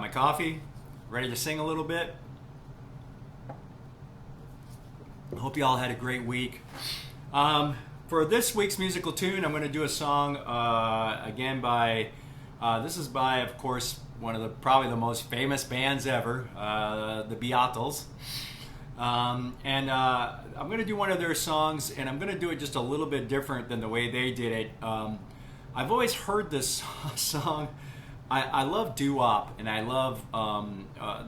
my coffee, ready to sing a little bit. I hope you all had a great week. For this week's musical tune, I'm going to do a song again by, this is by, of course, one of the probably the most famous bands ever, the Beatles. I'm going to do one of their songs, and I'm going to do it just a little bit different than the way they did it. I've always heard this song. I love doo-wop, and I love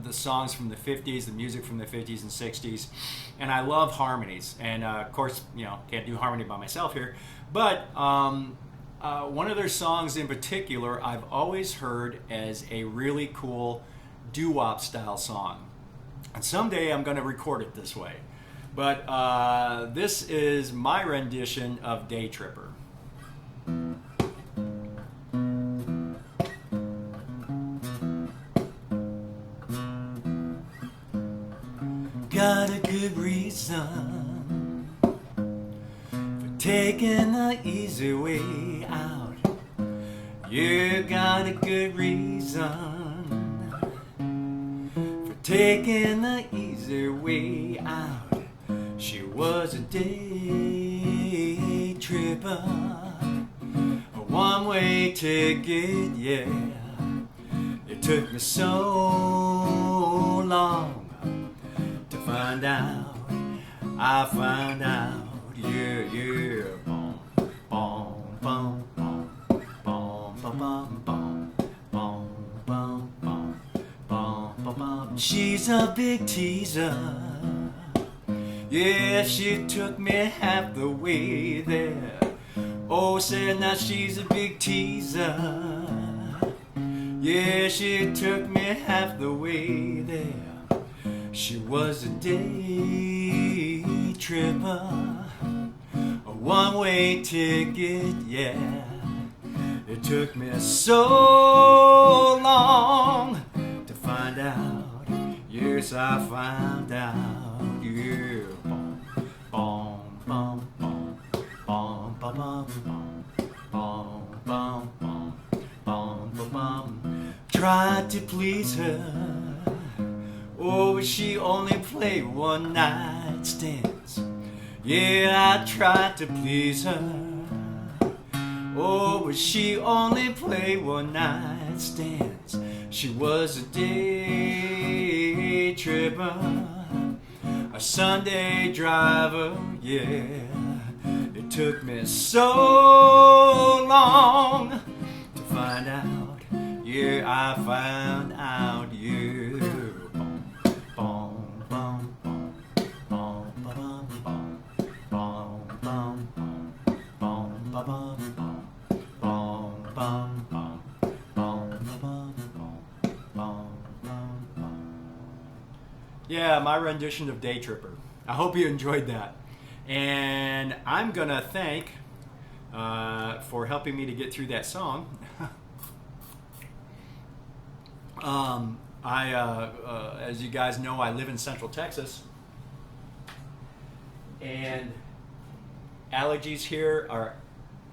the songs from the 50s, the music from the 50s and 60s, and I love harmonies. And of course, you know, can't do harmony by myself here, but one of their songs in particular I've always heard as a really cool doo-wop style song. And someday I'm going to record it this way. But this is my rendition of Day Tripper. Got a good reason for taking the easy way out. You got a good reason for taking the easy way out. She was a day tripper, a one-way ticket, yeah. It took me so long to find out, I found out, yeah, yeah. Bom, bom, bom, bom, bom, bom, bom, bom, bom, bom, bom, bom, bom. She's a big teaser, yeah, she took me half the way there. Oh, said now she's a big teaser, yeah, she took me half the way there. She was a day tripper, a one-way ticket, yeah. It took me so long to find out, yes, I found out, yeah. Bom, bom, bom, bom, bom, bom, bom, bom, bom, bom, bom, bom. Tried to please her, oh, but she only played one night stands. Yeah, I tried to please her. Oh, but she only played one night stands. She was a day tripper, a Sunday driver, yeah. It took me so long to find out, yeah, I found out, yeah. Yeah, my rendition of Day Tripper. I hope you enjoyed that. And I'm going to thank for helping me to get through that song. As you guys know, I live in Central Texas. And allergies here are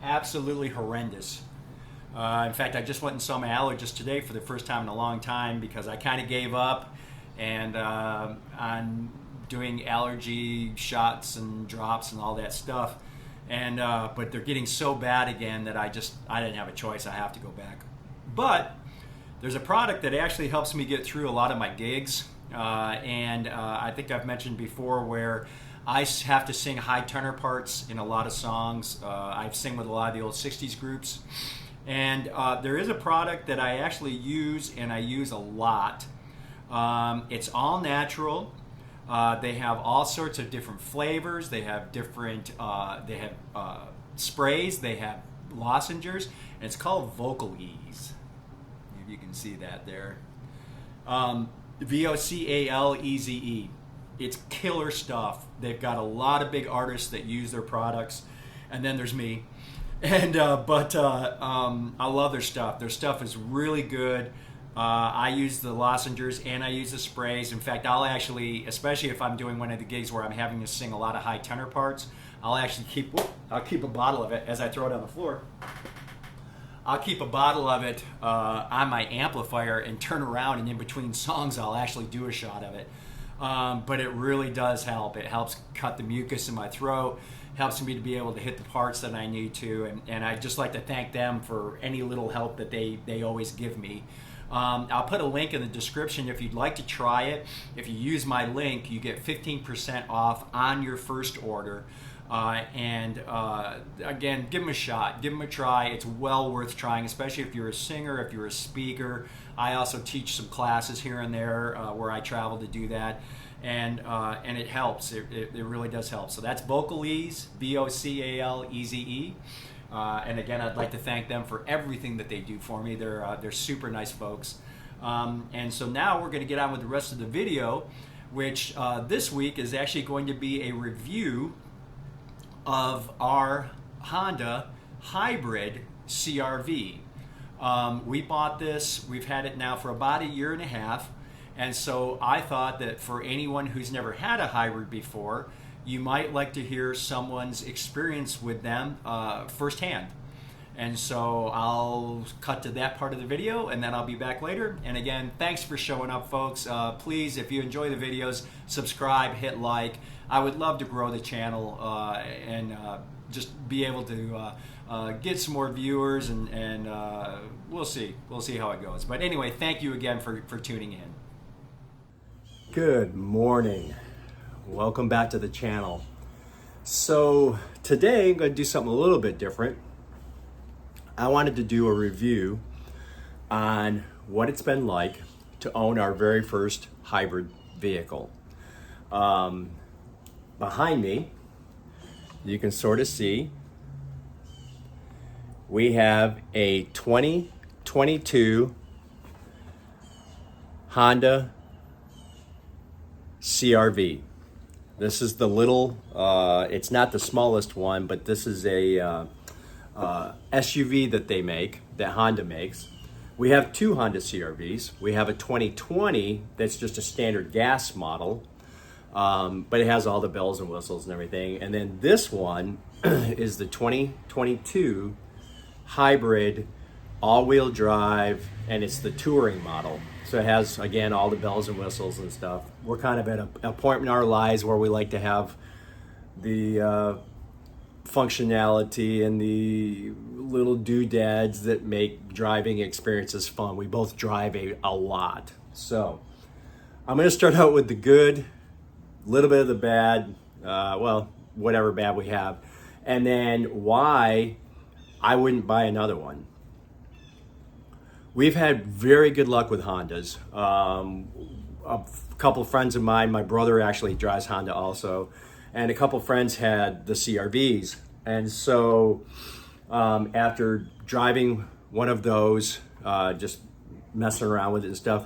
absolutely horrendous. In fact, I just went and saw my allergist today for the first time in a long time because I kind of gave up. And I'm doing allergy shots and drops and all that stuff, and but they're getting so bad again that I didn't have a choice. I have to go back. But there's a product that actually helps me get through a lot of my gigs, and I think I've mentioned before where I have to sing high tenor parts in a lot of songs. I sing with a lot of the old 60s groups, and there is a product that I actually use, and I use a lot. It's all natural. They have all sorts of different flavors. They have different, sprays. They have lozenges, and it's called Vocal Ease. If you can see that there. VOCALEZE. It's killer stuff. They've got a lot of big artists that use their products, and then there's me. And I love their stuff. Their stuff is really good. I use the lozenges and I use the sprays. In fact, I'll actually, especially if I'm doing one of the gigs where I'm having to sing a lot of high tenor parts, I'll actually keep a bottle of it as I throw it on the floor. I'll keep a bottle of it on my amplifier and turn around, and in between songs I'll actually do a shot of it. But it really does help. It helps cut the mucus in my throat, helps me to be able to hit the parts that I need to, and I'd just like to thank them for any little help that they always give me. I'll put a link in the description if you'd like to try it. If you use my link, you get 15% off on your first order. Again, give them a shot, give them a try. It's well worth trying, especially if you're a singer, if you're a speaker. I also teach some classes here and there where I travel to do that, and it helps. It really does help. So that's Vocaleze, VOCALEZE. And again, I'd like to thank them for everything that they do for me. They're super nice folks. And so now we're going to get on with the rest of the video, which this week is actually going to be a review of our Honda HYBRID CRV. We bought this, we've had it now for about 1.5 years, and so I thought that for anyone who's never had a hybrid before, you might like to hear someone's experience with them firsthand. And so I'll cut to that part of the video, and then I'll be back later. And again, thanks for showing up, folks. Please, if you enjoy the videos, subscribe, hit like. I would love to grow the channel and just be able to get some more viewers, and we'll see how it goes. But anyway, thank you again for tuning in. Good morning. Welcome back to the channel. So today I'm going to do something a little bit different. I wanted to do a review on what it's been like to own our very first hybrid vehicle. Behind me, you can sort of see we have a 2022 Honda CRV. This is the little, it's not the smallest one, but this is a SUV that they make, that Honda makes. We have two Honda CRVs. We have a 2020 that's just a standard gas model, but it has all the bells and whistles and everything. And then this one is the 2022 hybrid all-wheel drive, and it's the touring model. So it has, again, all the bells and whistles and stuff. We're kind of at a point in our lives where we like to have the functionality and the little doodads that make driving experiences fun. We both drive a lot. So I'm going to start out with the good, a little bit of the bad, well, whatever bad we have, and then why I wouldn't buy another one. We've had very good luck with Hondas. A couple of friends of mine, my brother actually drives Honda also, and a couple of friends had the CRVs. And so after driving one of those, just messing around with it and stuff,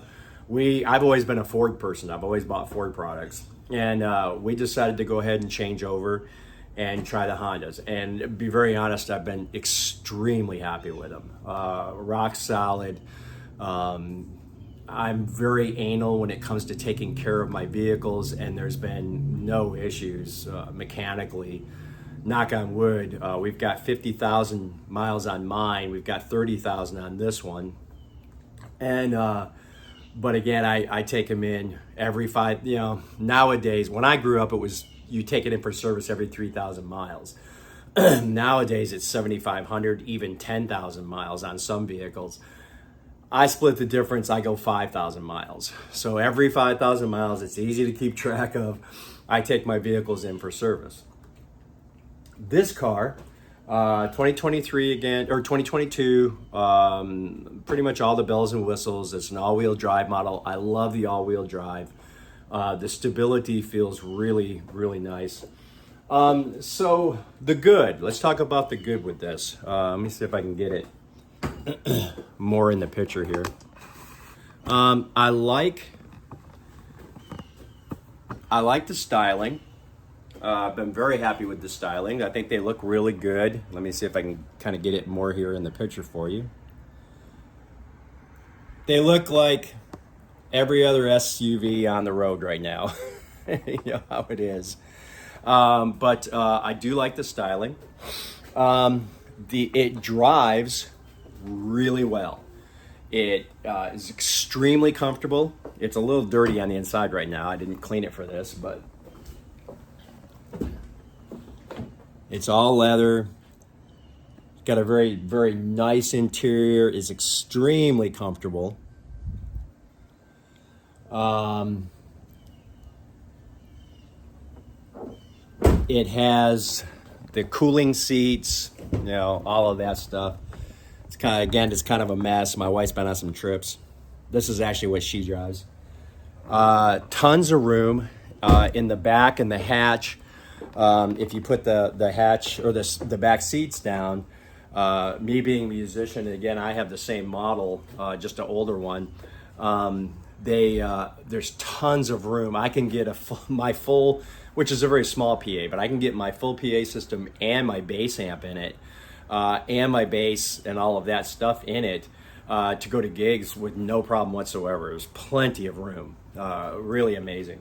I've always been a Ford person. I've always bought Ford products. And we decided to go ahead and change over and try the Hondas. And to be very honest, I've been extremely happy with them. Rock solid. I'm very anal when it comes to taking care of my vehicles, and there's been no issues mechanically. Knock on wood. We've got 50,000 miles on mine. We've got 30,000 on this one. And but again, I take them in every nowadays, when I grew up, it was you take it in for service every 3,000 miles. Nowadays, it's 7,500, even 10,000 miles on some vehicles. I split the difference. I go 5,000 miles. So every 5,000 miles, it's easy to keep track of. I take my vehicles in for service. This car, 2023 again, or 2022, pretty much all the bells and whistles. It's an all-wheel drive model. I love the all-wheel drive. The stability feels really, really nice. So the good, let's talk about the good with this. Let me see if I can get it more in the picture here. I like the styling. I've been very happy with the styling. I think they look really good. Let me see if I can kind of get it more here in the picture for you. They look like every other SUV on the road right now. You know how it is. But I do like the styling. It drives really well. It is extremely comfortable. It's a little dirty on the inside right now. I didn't clean it for this, but it's all leather. It's got a very, very nice interior. It's extremely comfortable. It has the cooling seats, all of that stuff. It's kind of a mess. My wife's been on some trips. This is actually what she drives. Tons of room in the back and the hatch. If you put the hatch or the back seats down, me being a musician, again, I have the same model, just an older one. There's tons of room. I can get my full, which is a very small PA, but I can get my full PA system and my bass amp in it, and my bass and all of that stuff in it, to go to gigs with no problem whatsoever. There's plenty of room. Really amazing.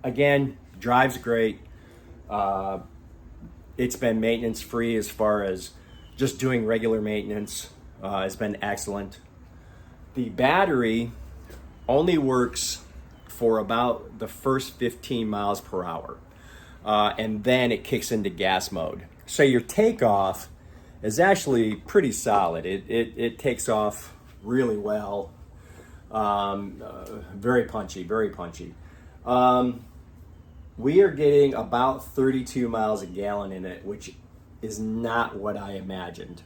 Again, drives great. It's been maintenance free as far as just doing regular maintenance. Has been excellent. The battery only works for about the first 15 miles per hour. And then it kicks into gas mode. So your takeoff is actually pretty solid. It takes off really well. Very punchy, very punchy. We are getting about 32 miles a gallon in it, which is not what I imagined.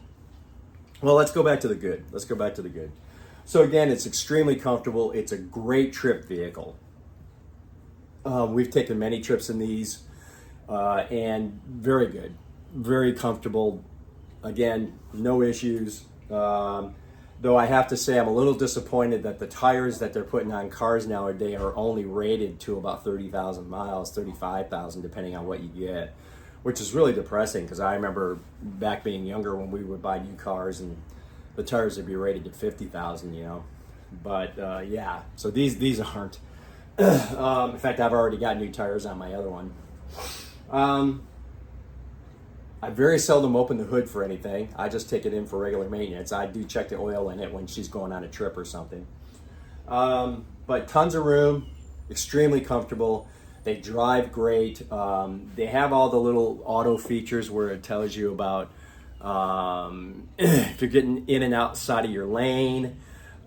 Well, let's go back to the good. So again, it's extremely comfortable. It's a great trip vehicle. We've taken many trips in these, and very good, very comfortable. Again, no issues. Though I have to say I'm a little disappointed that the tires that they're putting on cars nowadays are only rated to about 30,000 miles, 35,000, depending on what you get, which is really depressing because I remember back being younger when we would buy new cars and the tires would be rated to 50,000, But yeah, so these aren't. In fact, I've already got new tires on my other one. I very seldom open the hood for anything. I just take it in for regular maintenance. I do check the oil in it when she's going on a trip or something. But tons of room, extremely comfortable. They drive great. They have all the little auto features where it tells you about if you're getting in and outside of your lane.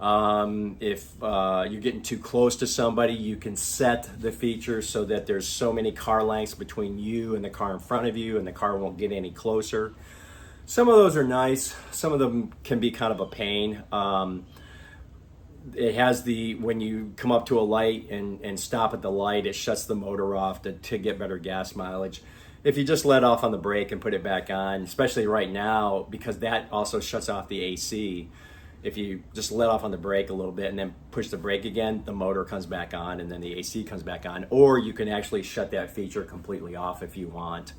If you're getting too close to somebody, you can set the feature so that there's so many car lengths between you and the car in front of you and the car won't get any closer. Some of those are nice. Some of them can be kind of a pain. It has when you come up to a light and stop at the light, it shuts the motor off to get better gas mileage. If you just let off on the brake and put it back on, especially right now, because that also shuts off the AC. If you just let off on the brake a little bit and then push the brake again, the motor comes back on and then the AC comes back on. Or you can actually shut that feature completely off if you want.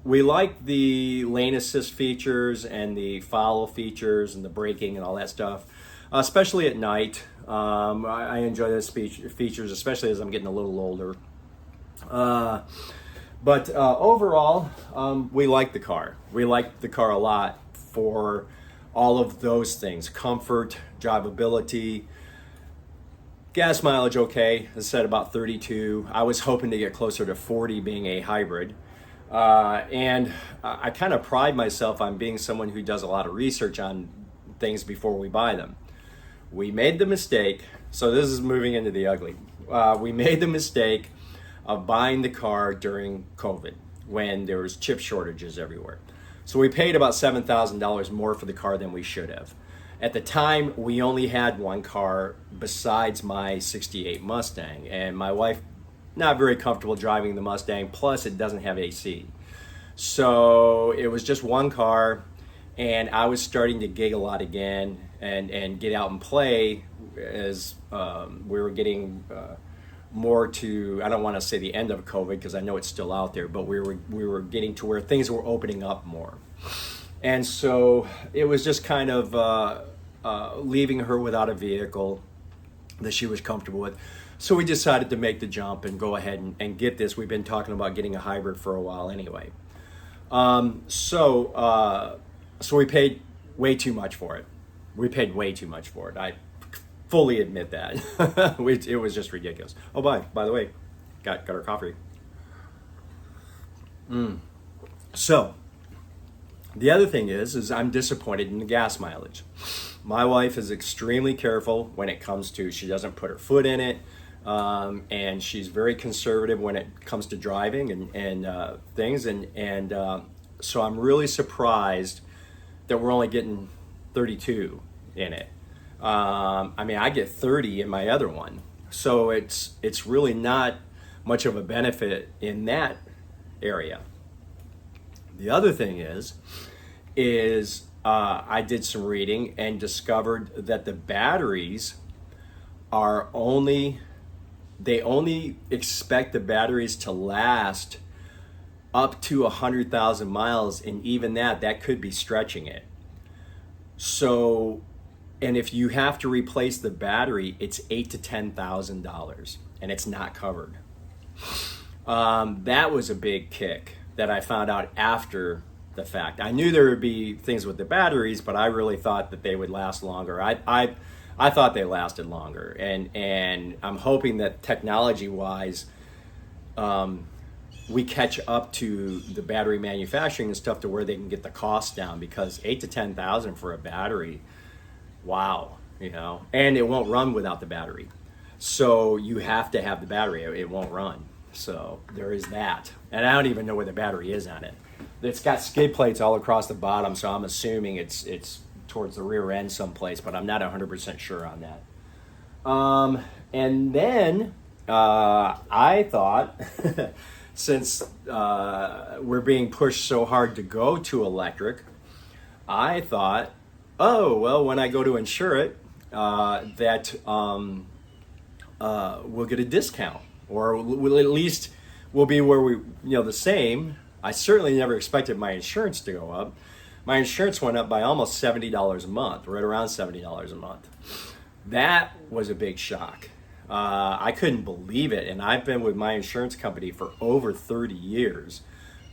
We like the lane assist features and the follow features and the braking and all that stuff, especially at night. I enjoy those features, especially as I'm getting a little older. But overall, we like the car. We like the car a lot for all of those things: comfort, drivability, gas mileage. Okay, as I said, about 32. I was hoping to get closer to 40 being a hybrid. And I kind of pride myself on being someone who does a lot of research on things before we buy them. We made the mistake, so this is moving into the ugly. We made the mistake of buying the car during COVID when there was chip shortages everywhere. So we paid about $7,000 more for the car than we should have. At the time, we only had one car besides my 68 Mustang, and my wife not very comfortable driving the Mustang, plus it doesn't have AC. So it was just one car, and I was starting to gig a lot again and get out and play as we were getting more to, I don't want to say the end of COVID because I know it's still out there, but we were getting to where things were opening up more. And so it was just kind of leaving her without a vehicle. that she was comfortable with. So we decided to make the jump and go ahead and get this. We've been talking about getting a hybrid for a while anyway. So we paid way too much for it. We paid way too much for it. I fully admit that. It was just ridiculous. Oh, by the way, got our coffee. So the other thing is I'm disappointed in the gas mileage. My wife is extremely careful when it comes to, she doesn't put her foot in it, and she's very conservative when it comes to driving and things, and so I'm really surprised that we're only getting 32 in it. I mean, I get 30 in my other one, so it's really not much of a benefit in that area. The other thing is I did some reading and discovered that the batteries are they only expect the batteries to last up to 100,000 miles, and even that could be stretching it. So, and if you have to replace the battery, it's $8,000 to $10,000, and it's not covered. That was a big kick that I found out after the fact. I knew there would be things with the batteries, but I really thought that they would last longer. I thought they lasted longer, and I'm hoping that technology-wise, we catch up to the battery manufacturing and stuff to where they can get the cost down, because $8,000 to $10,000 for a battery, wow, and it won't run without the battery. So you have to have the battery; it won't run. So there is that, and I don't even know where the battery is on it. It's got skid plates all across the bottom, so I'm assuming it's towards the rear end someplace, but I'm not 100% sure on that. And then I thought, since we're being pushed so hard to go to electric, I thought, oh, well, when I go to insure it, that we'll get a discount, or we'll at least we'll be where we, the same. I certainly never expected my insurance to go up. My insurance went up by almost $70 a month, right around $70 a month. That was a big shock. I couldn't believe it, and I've been with my insurance company for over 30 years,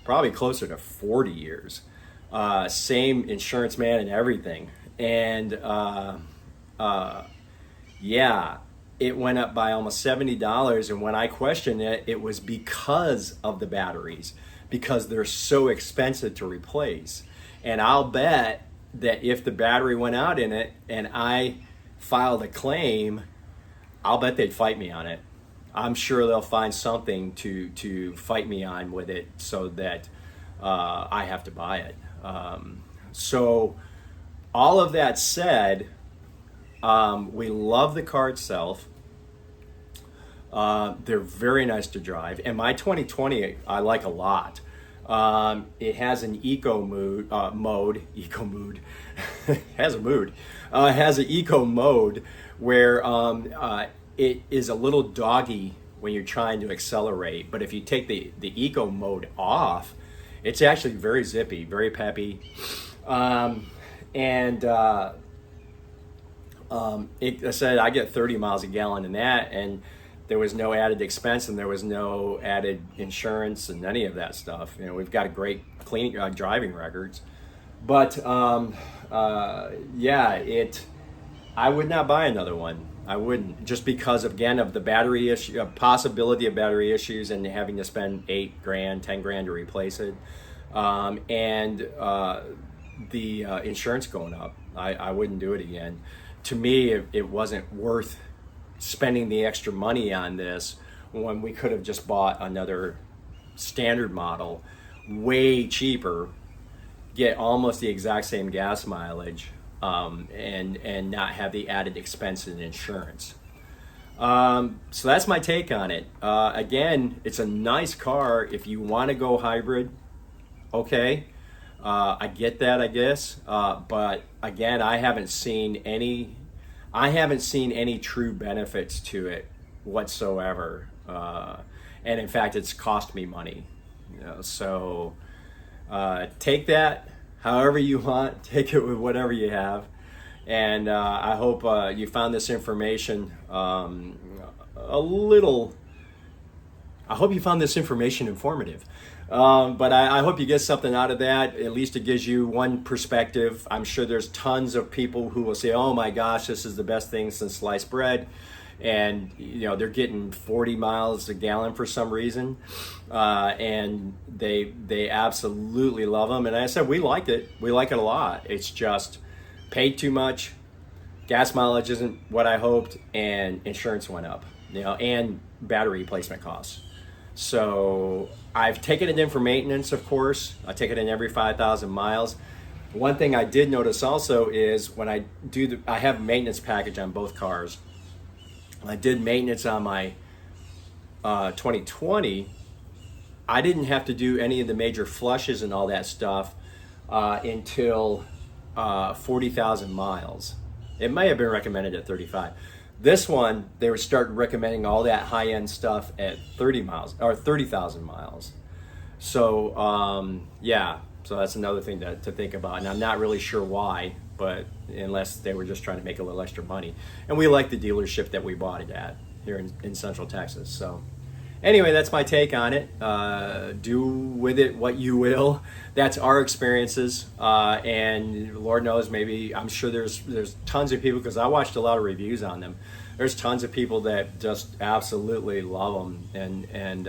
probably closer to 40 years. Same insurance man and everything. And yeah, it went up by almost $70, and when I questioned it, it was because of the batteries, because they're so expensive to replace. And I'll bet that if the battery went out in it and I filed a claim, I'll bet they'd fight me on it. I'm sure they'll find something to fight me on with it, so that I have to buy it. So all of that said, we love the car itself. They're very nice to drive, and my 2020 I like a lot. It has an eco mood, has a mood, has an eco mode where it is a little doggy when you're trying to accelerate, but if you take the eco mode off, it's actually very zippy, very peppy, and I said I get 30 miles a gallon in that, and there was no added expense, and there was no added insurance and any of that stuff. We've got a great clean driving records, but yeah, I would not buy another one. I wouldn't, just because of the battery issue, possibility of battery issues, and having to spend $8,000, $10,000 to replace it, and the insurance going up. I wouldn't do it again. To me, it wasn't worth spending the extra money on this when we could have just bought another standard model, way cheaper, get almost the exact same gas mileage, and not have the added expense in insurance. So that's my take on it. Again, it's a nice car if you want to go hybrid. Okay, I get that, I guess, but again, I haven't seen any true benefits to it whatsoever, and in fact, it's cost me money. So take that however you want, take it with whatever you have. And I hope you found this information a little. I hope you found this information informative. But I hope you get something out of that. At least it gives you one perspective. I'm sure there's tons of people who will say, "Oh my gosh, this is the best thing since sliced bread," and they're getting 40 miles a gallon for some reason, and they absolutely love them. And I said we like it. We like it a lot. It's just paid too much. Gas mileage isn't what I hoped, and insurance went up. And battery replacement costs. So I've taken it in for maintenance, of course. I take it in every 5,000 miles. One thing I did notice also is when I I have a maintenance package on both cars. I did maintenance on my 2020. I didn't have to do any of the major flushes and all that stuff until 40,000 miles. It may have been recommended at 35. This one, they would start recommending all that high-end stuff at 30 miles or 30,000 miles. So yeah, so that's another thing to think about. And I'm not really sure why, but unless they were just trying to make a little extra money. And we like the dealership that we bought it at here in Central Texas. So anyway, that's my take on it. Do with it what you will. That's our experiences, and Lord knows, maybe I'm sure there's tons of people, because I watched a lot of reviews on them. There's tons of people that just absolutely love them, and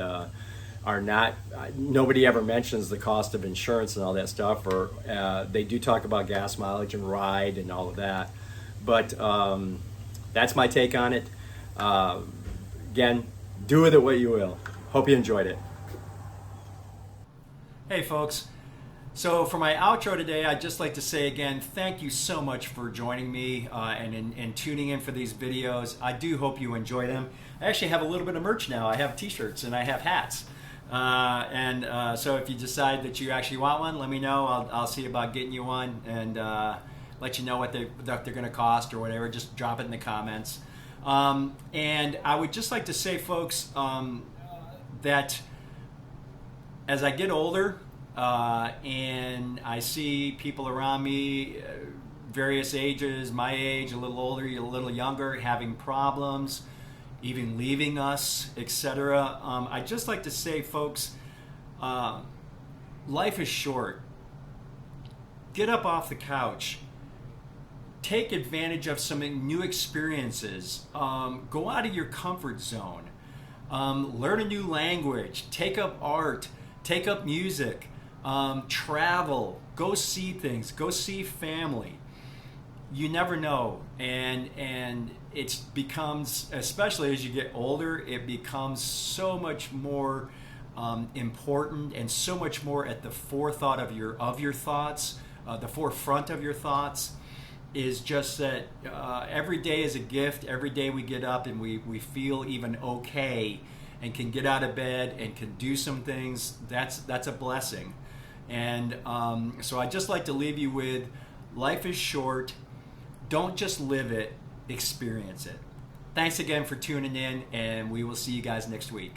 are not. Nobody ever mentions the cost of insurance and all that stuff, or they do talk about gas mileage and ride and all of that. But that's my take on it. Again, do with it what you will. Hope you enjoyed it. Hey folks, so for my outro today, I'd just like to say again, thank you so much for joining me and tuning in for these videos. I do hope you enjoy them. I actually have a little bit of merch now. I have t-shirts and I have hats. So if you decide that you actually want one, let me know. I'll see about getting you one and let you know what they're going to cost or whatever. Just drop it in the comments. And I would just like to say, folks, that as I get older and I see people around me, various ages, my age, a little older, a little younger, having problems, even leaving us, etc. I'd just like to say, folks, life is short. Get up off the couch. Take advantage of some new experiences. Go out of your comfort zone. Learn a new language. Take up art. Take up music. Travel. Go see things. Go see family. You never know. And it becomes, especially as you get older, it becomes so much more important and so much more at the forethought of your thoughts, the forefront of your thoughts. Is just that every day is a gift. Every day we get up and we feel even okay and can get out of bed and can do some things. That's a blessing. And so I'd just like to leave you with, life is short. Don't just live it, experience it. Thanks again for tuning in, and we will see you guys next week.